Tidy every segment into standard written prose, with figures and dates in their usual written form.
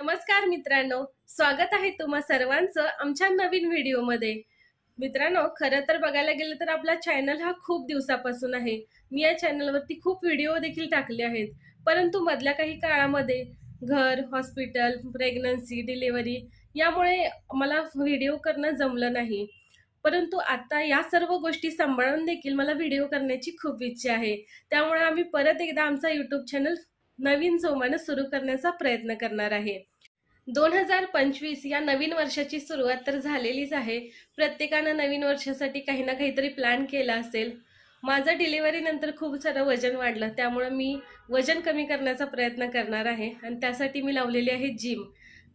नमस्कार मित्रांनो, स्वागत आहे तुम्हा सर्वांचं आमच्या नवीन व्हिडिओमध्ये। मित्रांनो, खरं तर बघायला गेलं तर आपला चॅनल हा खूप दिवसापासून आहे। मी या चॅनलवरती खूप व्हिडिओ देखील टाकले आहेत, परंतु मधल्या काही काळामध्ये घर, हॉस्पिटल, प्रेग्नन्सी, डिलिव्हरी यामुळे मला व्हिडिओ करणं जमलं नाही। परंतु आता या सर्व गोष्टी सांभाळून देखील मला व्हिडिओ करण्याची खूप इच्छा आहे। त्यामुळे आम्ही परत एकदा आमचा YouTube चॅनल नवीन जोमाने सुरू करण्याचा प्रयत्न करणार आहे। 2025 या नवीन वर्षाची सुरुवात तर झालेलीच आहे। प्रत्येकानं नवीन वर्षासाठी काही ना काहीतरी प्लॅन केला असेल। माझं डिलिव्हरी नंतर खूप सारं वजन वाढलं, त्यामुळे मी वजन कमी करण्याचा प्रयत्न करणार आहे आणि त्यासाठी मी लावलेली आहे जिम।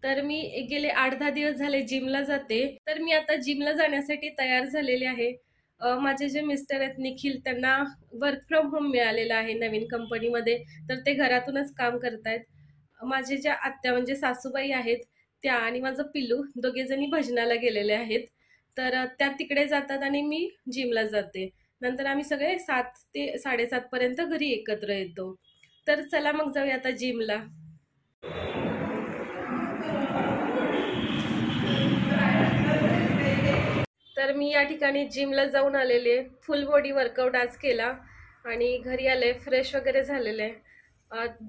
तर मी गेले 8-10 दिवस झाले जिमला जाते। तर मी आता जिमला जाण्यासाठी तयार झालेले आहे। माझे जे मिस्टर आहेत निखिल, त्यांना वर्क फ्रॉम होम मिळालेलं आहे नवीन कंपनीमध्ये, तर ते घरातूनच काम करतायत। माझे ज्या आत्या म्हणजे सासूबाई आहेत त्या आणि माझं पिल्लू दोघे जणी भजनाला गेलेले आहेत। तर त्या तिकडे जातात आणि मी जिमला जाते। नंतर आम्ही सगळे 7 ते 7:30 पर्यंत घरी एकत्र येतो। तर चला मग जाऊया आता जिमला। तर मी या ठिकाणी जिमला जाऊन आलेले, फुल बॉडी वर्कआउट आज केला आणि घरी आले, फ्रेश वगैरे झालेले।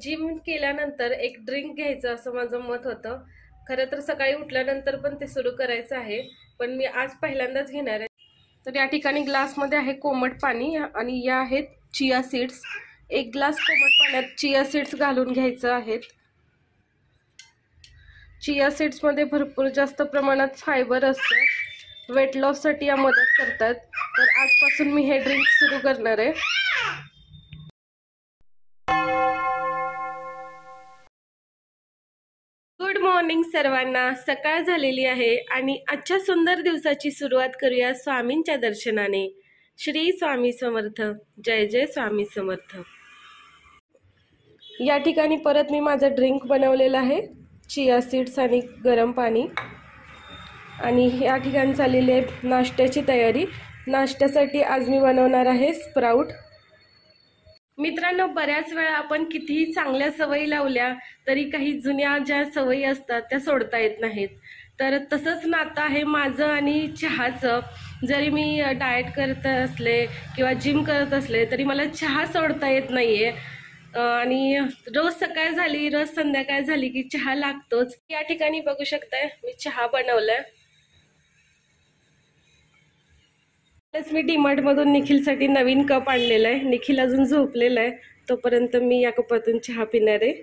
जिम केल्यानंतर एक ड्रिंक घ्यायचं असं माझं मत होतं। खरं तर सकाळी उठल्यानंतर पण ते सुरू करायचं आहे, पण मी आज पहिल्यांदाच घेणार आहे। तर या ठिकाणी ग्लासमध्ये आहे कोमट पाणी आणि या आहेत चिया सीड्स। एक ग्लास कोमट पाण्यात चिया सीड्स घालून घ्यायचं आहे। चिया सीड्स मध्ये भरपूर जास्त प्रमाणात फायबर असतं, वेट लॉस साठी या मदत करतात। तर आजपासून मी हे ड्रिंक सुरू करणार आहे। गुड मॉर्निंग सर्वांना। सकाळ झालेली आहे आणि आजच्या सुंदर दिवसाची सुरुवात करूया स्वामींच्या दर्शनाने। श्री स्वामी समर्थ, जय जय स्वामी समर्थ। या ठिकाणी परत मी माझा ड्रिंक बनवलेला आहे, चिया सीड्स आणि गरम पाणी। आणि या ठिकाणी चाललेली आहे नाश्त्याची तयारी। नाश्त्यासाठी आज मी बनवणार आहे स्प्राउट। मित्रांनो, बऱ्याच वेळा आपण कितीही चांगल्या सवयी लावल्या तरी काही जुन्या ज्या सवयी असतात त्या सोडता येत नाहीत। तर तसंच नातं आहे माझं आणि चहाचं। जरी मी डाएट करत असले किंवा जिम करत असले तरी मला चहा सोडता येत नाहीये। आणि रोज सकाळ झाली, रोज संध्याकाळ झाली की चहा लागतोच। या ठिकाणी बघू शकताय मी चहा बनवलाय। मी डीमार्ट मधून निखिलसाठी नवीन कप आणलेला आहे। निखिल अजून झोपलेला आहे, तोपर्यंत मी या कपातून चहा पिणार आहे।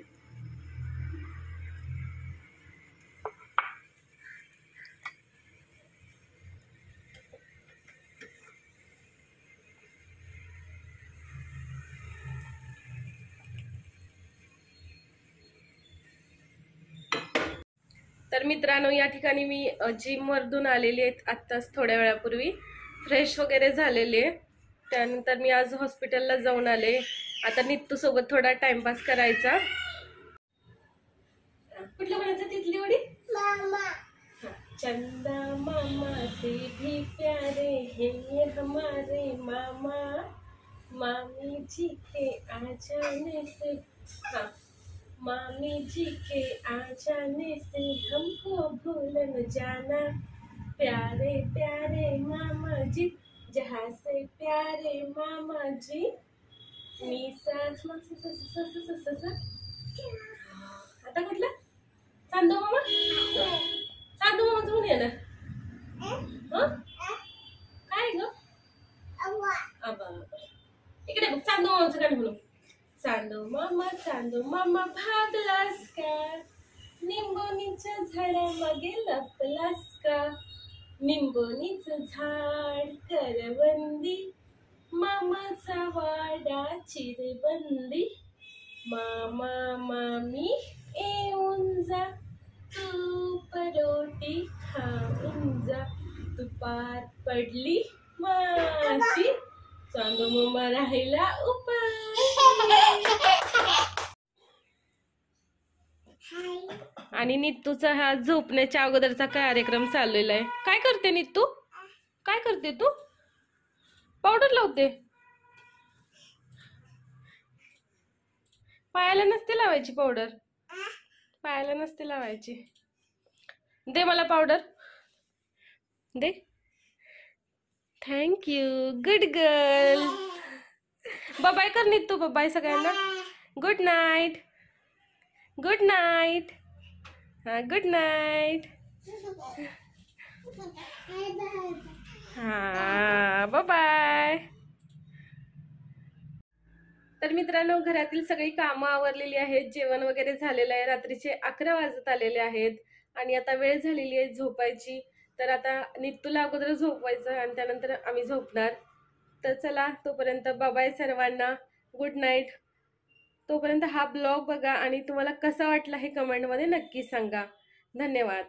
तर मित्रांनो, या ठिकाणी मी जिम वरून आलेली आहे आत्ताच थोड्या वेळापूर्वी, फ्रेश वगैरे झालेले। त्यानंतर मी आज हॉस्पिटलला जाऊन आले। आता नित्तू सोबत थोडा टाइमपास करायचा। कुठलं म्हणायचं तिथली उडी? मामा। चंदा मामा से भी प्यारे हैं ये हमारे मामा, मामी जी के आ जाने से, हाँ, मामी जी के आ जाने से हमको भूल न जाना, प्यारे प्यारे मामा जी, जहाँ से प्यारे मामा जी। आता कुठलं? चांदू मामा, चांदू मामाचं म्हणून ये ना। काय ग? आबा इकडे बघ, चांदू मामाचं गाणं म्हणू। चांदू मामा भागलास का, निंबोनीच्या झाडामागे लपलास का, निंबोनीचं झाड करवंदी, मामाचा वाडा चिरबंदी, मामा मामी येऊन जा, तू परोटी खाऊन जा, तुपात पडली माशी, चांदू मामा राहिला उपाशी। आणि नित्तूचा हा झोपण्याच्या अगोदरचा कार्यक्रम चाललेला आहे। काय करते नित्तू? काय करते तू? पावडर लावते? पायाला नसते लावायची पावडर, पायाला नसते लावायची. दे मला पावडर दे. Thank you, good girl. बाय कर नीतू, बाय सगळ्यांना. Good night. Good night. हा, गुड नाईट. हा, बाय. तर मित्रांनो, घरातील सगळी कामं आवरलेली आहेत, जेवण वगैरे झालेलं आहे. रात्रीचे 11 वाजत आलेले आहेत आणि आता वेळ झालेली आहे झोपायची. तर आता नित्तूला अगोदर झोपवायचं आणि त्यानंतर आम्ही झोपणार. तर चला, तोपर्यंत बाय सर्वांना. Good night. तोपर्यंत हा ब्लॉग बघा आणि तुम्हाला कसा वाटला हे कमेंटमध्ये नक्की सांगा. धन्यवाद.